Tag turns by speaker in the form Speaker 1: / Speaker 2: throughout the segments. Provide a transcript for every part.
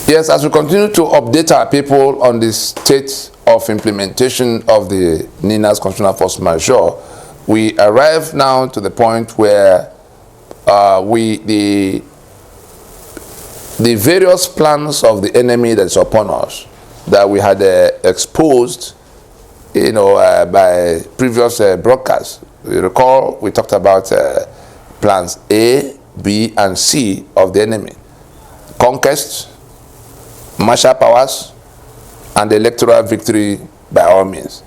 Speaker 1: Yes, as we continue to update our people on the state of implementation of the NINA's constitutional force majeure, we arrive now to the point where the various plans of the enemy that's upon us that we had exposed, by previous broadcasts. You recall we talked about plans A, B, and C of the enemy: conquest, martial powers, and electoral victory by all means.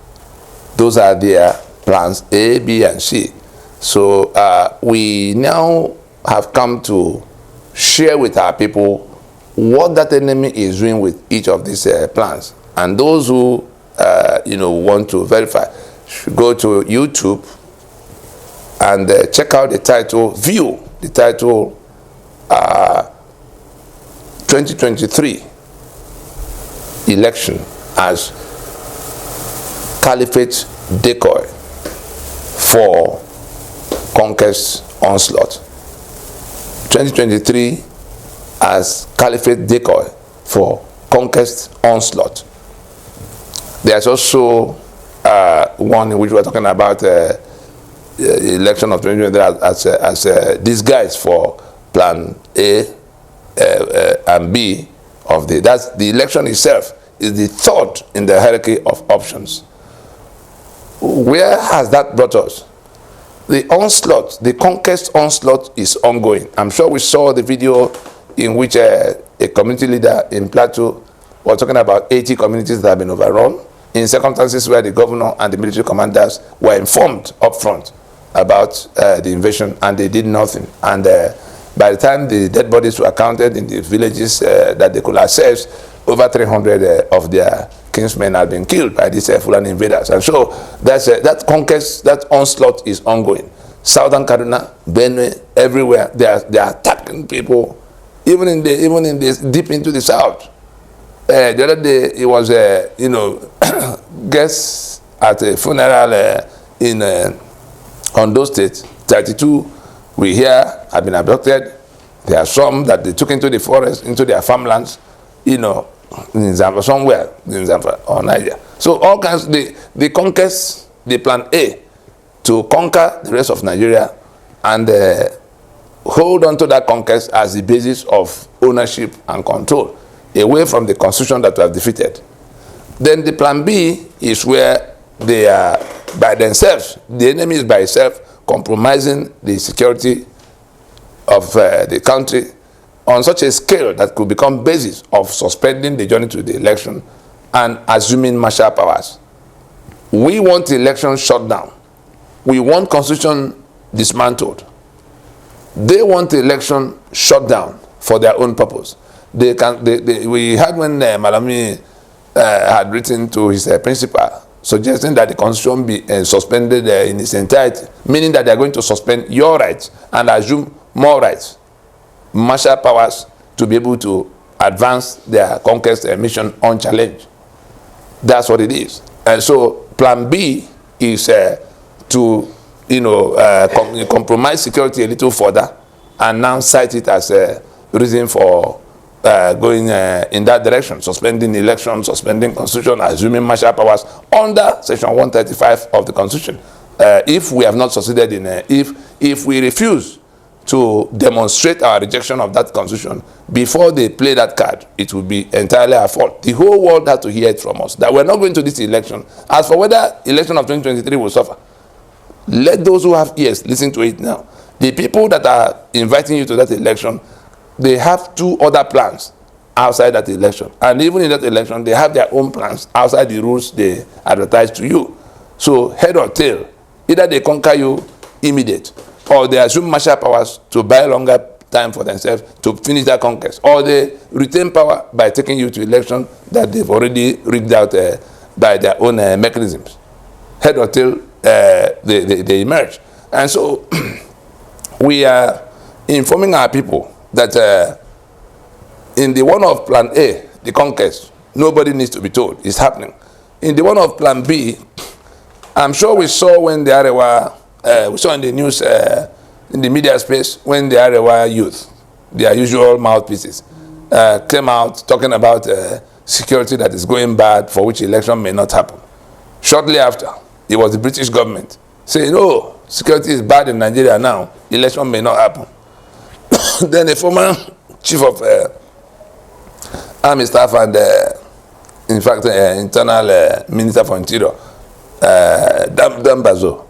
Speaker 1: Those are their plans A, B, and C. So we now have come to share with our people what that enemy is doing with each of these plans. And those who want to verify should go to YouTube and check out the title, view the title 2023 election as Caliphate decoy for conquest onslaught. 2023 as Caliphate decoy for conquest onslaught. There's also one in which we're talking about the election of 2023 as a disguise for plan A and B of that's the election itself is the third in the hierarchy of options. Where has that brought us? The onslaught, the conquest onslaught is ongoing. I'm sure we saw the video in which a community leader in Plateau was talking about 80 communities that have been overrun in circumstances where the governor and the military commanders were informed up front about the invasion and they did nothing. And by the time the dead bodies were counted in the villages that they could access, over 300 of their kinsmen had been killed by these Fulani invaders. And so that conquest, that onslaught is ongoing. Southern Kaduna, Benue, everywhere, they are attacking people, even in this deep into the south. The other day, it was guests at a funeral in Ondo State. 32 we hear have been abducted. There are some that they took into the forest, into their farmlands, in Zamfara, somewhere in Zamfara or Niger. So all kinds, the conquest, the plan A, to conquer the rest of Nigeria and hold on to that conquest as the basis of ownership and control, away from the constitution that we have defeated. Then the plan B is where they are by themselves, the enemy is by itself, compromising the security of the country on such a scale that could become basis of suspending the journey to the election and assuming martial powers. We want the election shut down. We want constitution dismantled. They want the election shut down for their own purpose. We had when Malami had written to his principal suggesting that the constitution be suspended in its entirety, meaning that they are going to suspend your rights and assume more rights, martial powers, to be able to advance their conquest mission unchallenged. That's what it is. And so plan B is to compromise security a little further and now cite it as a reason for going in that direction, suspending election, suspending constitution, assuming martial powers under section 135 of the constitution. If we have not succeeded in if we refuse to demonstrate our rejection of that constitution before they play that card, it will be entirely our fault. The whole world has to hear it from us that we're not going to this election. As for whether election of 2023 will suffer, let those who have ears listen to it now. The people that are inviting you to that election, they have two other plans outside that election. And even in that election, they have their own plans outside the rules they advertise to you. So head or tail, either they conquer you immediate, or they assume martial powers to buy longer time for themselves to finish that conquest, or they retain power by taking you to election that they've already rigged out by their own mechanisms. Head or tail, they emerge. And so we are informing our people that in the one of plan A, the conquest, nobody needs to be told, it's happening. In the one of plan B, I'm sure we saw when the Arewa, we saw in the news, in the media space, when the Arewa youth, their usual mouthpieces, came out talking about security that is going bad, for which election may not happen. Shortly after, it was the British government saying, oh, security is bad in Nigeria now, election may not happen. Then a former chief of army staff and, in fact, internal minister for interior, Dambazo,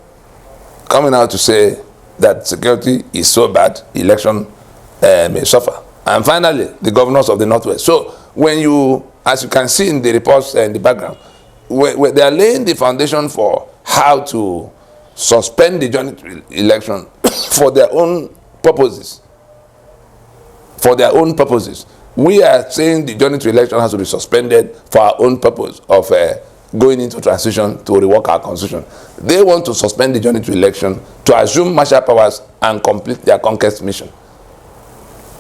Speaker 1: coming out to say that security is so bad, election may suffer. And finally, the governors of the Northwest. So when you, as you can see in the reports in the background, where they are laying the foundation for how to suspend the joint election for their own purposes. For their own purposes. We are saying the joint election has to be suspended for our own purpose of going into transition to rework our constitution. They want to suspend the joint election to assume martial powers and complete their conquest mission.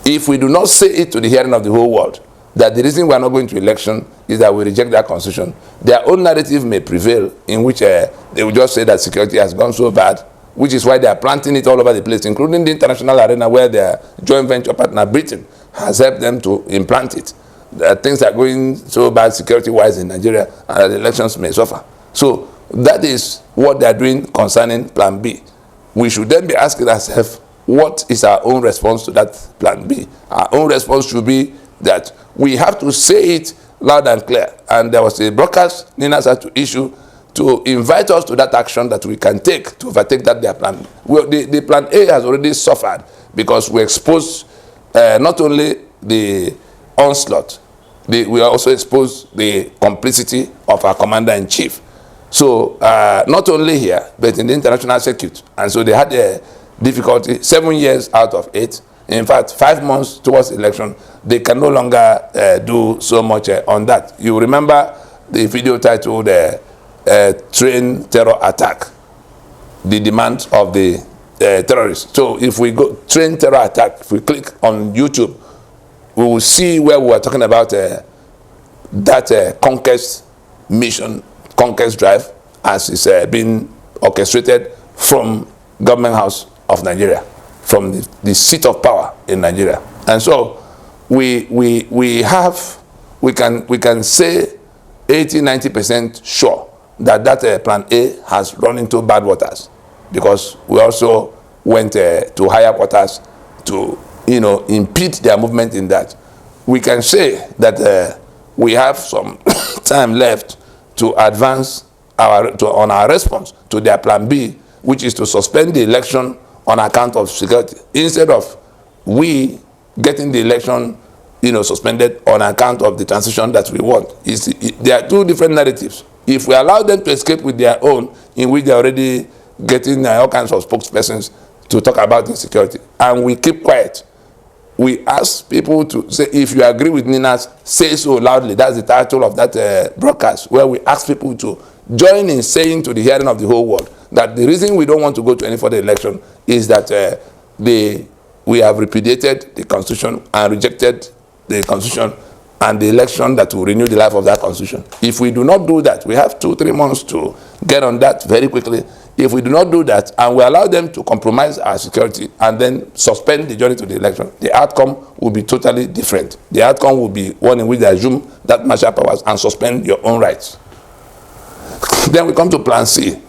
Speaker 1: If we do not say it to the hearing of the whole world, that the reason we are not going to election is that we reject that constitution, their own narrative may prevail, in which they will just say that security has gone so bad, which is why they are planting it all over the place, including the international arena where their joint venture partner Britain has helped them to implant it. That things are going so bad security-wise in Nigeria, and that the elections may suffer. So that is what they are doing concerning Plan B. We should then be asking ourselves, what is our own response to that Plan B? Our own response should be that we have to say it loud and clear. And there was a broadcast Ninas had to issue to invite us to that action that we can take to overtake that their plan. Well, the Plan A has already suffered because we exposed not only the onslaught, we also exposed the complicity of our commander-in-chief. So not only here, but in the international circuit. And so they had a difficulty, 7 years out of 8. In fact, 5 months towards election, they can no longer do so much on that. You remember the video titled Train Terror Attack, the demand of the terrorists. So if we go Train Terror Attack, if we click on YouTube, we will see where we are talking about that conquest mission, conquest drive, as is being orchestrated from Government House of Nigeria, from the seat of power in Nigeria. And so we can say 80–90% sure that Plan A has run into bad waters, because we also went to higher quarters to impede their movement in that. We can say that we have some time left to advance on our response to their Plan B, which is to suspend the election on account of security, instead of we getting the election suspended on account of the transition that we want. There are two different narratives. If we allow them to escape with their own, in which they're already getting all kinds of spokespersons to talk about insecurity, and we keep quiet, we ask people to say, if you agree with Ninas, say so loudly. That's the title of that broadcast, where we ask people to join in saying to the hearing of the whole world that the reason we don't want to go to any further election is that we have repudiated the Constitution and rejected the Constitution and the election that will renew the life of that Constitution. If we do not do that, we have 2–3 months to get on that very quickly. If we do not do that, and we allow them to compromise our security and then suspend the journey to the election, the outcome will be totally different. The outcome will be one in which they assume that martial powers and suspend your own rights. Then we come to Plan C.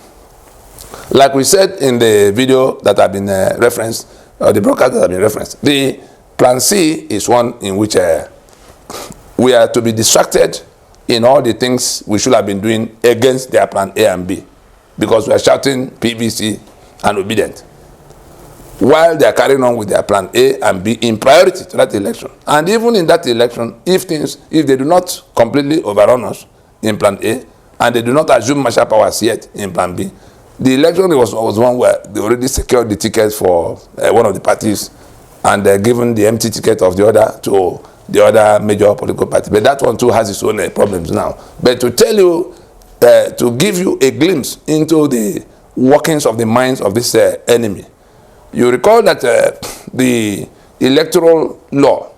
Speaker 1: Like we said in the video that have been referenced, or the broadcast that have been referenced, the Plan C is one in which we are to be distracted in all the things we should have been doing against their Plan A and B, because we are shouting PVC and obedient, while they are carrying on with their Plan A and B in priority to that election. And even in that election, if they do not completely overrun us in Plan A, and they do not assume martial powers yet in Plan B, the election was one where they already secured the tickets for one of the parties, and given the empty ticket of the other to the other major political party. But that one too has its own problems now. But to tell you, to give you a glimpse into the workings of the minds of this enemy, you recall that the electoral law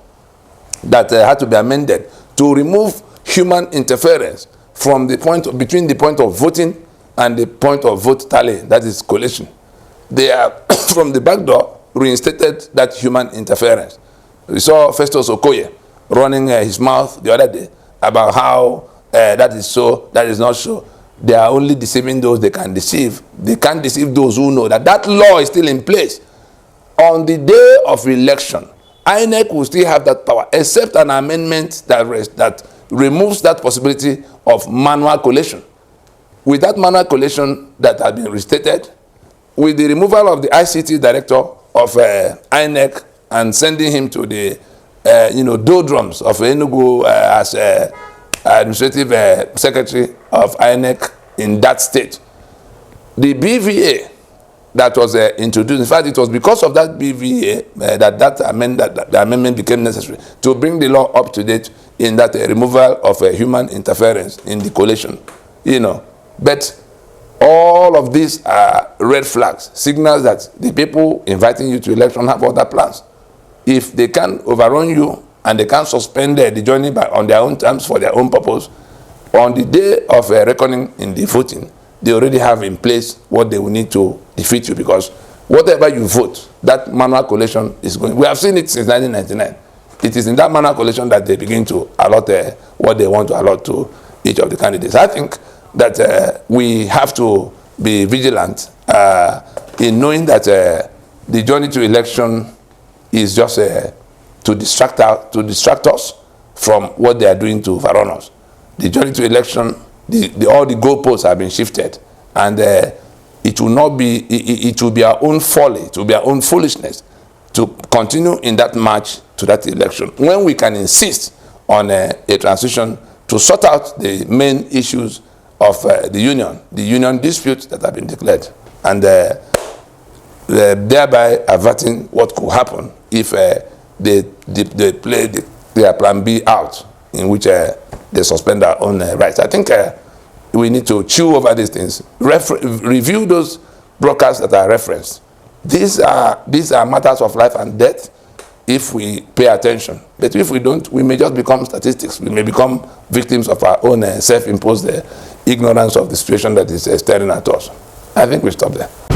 Speaker 1: that had to be amended to remove human interference from the point between the point of voting and the point of vote tally, that is collation. They are from the back door reinstated that human interference. We saw Festus Okoye running his mouth the other day about how that is so, that is not so. They are only deceiving those they can deceive. They can't deceive those who know that that law is still in place. On the day of election, INEC will still have that power, except an amendment that removes that possibility of manual collation. With that manual collation that has been restated, with the removal of the ICT director of INEC and sending him to the doldrums of Enugu as administrative secretary of INEC in that state, the BVA that was introduced, in fact, it was because of that BVA that the amendment became necessary to bring the law up to date in that removal of human interference in the collation, But all of these are red flags, signals that the people inviting you to election have other plans. If they can overrun you and they can suspend the journey on their own terms for their own purpose, on the day of reckoning in the voting, they already have in place what they will need to defeat you, because whatever you vote, that manual collation is going. We have seen it since 1999. It is in that manual collation that they begin to allot what they want to allot to each of the candidates. I think that we have to be vigilant in knowing that the journey to election is just to distract us from what they are doing to overrun us. The journey to election, all the goalposts have been shifted, and it will not be. It will be our own folly, it will be our own foolishness to continue in that march to that election when we can insist on a transition to sort out the main issues of the union disputes that have been declared, and thereby averting what could happen if they play their plan B out, in which they suspend our own rights. I think we need to chew over these things, review those broadcasts that are referenced. These are matters of life and death if we pay attention. But if we don't, we may just become statistics. We may become victims of our own self-imposed ignorance of the situation that is staring at us. I think we stop there.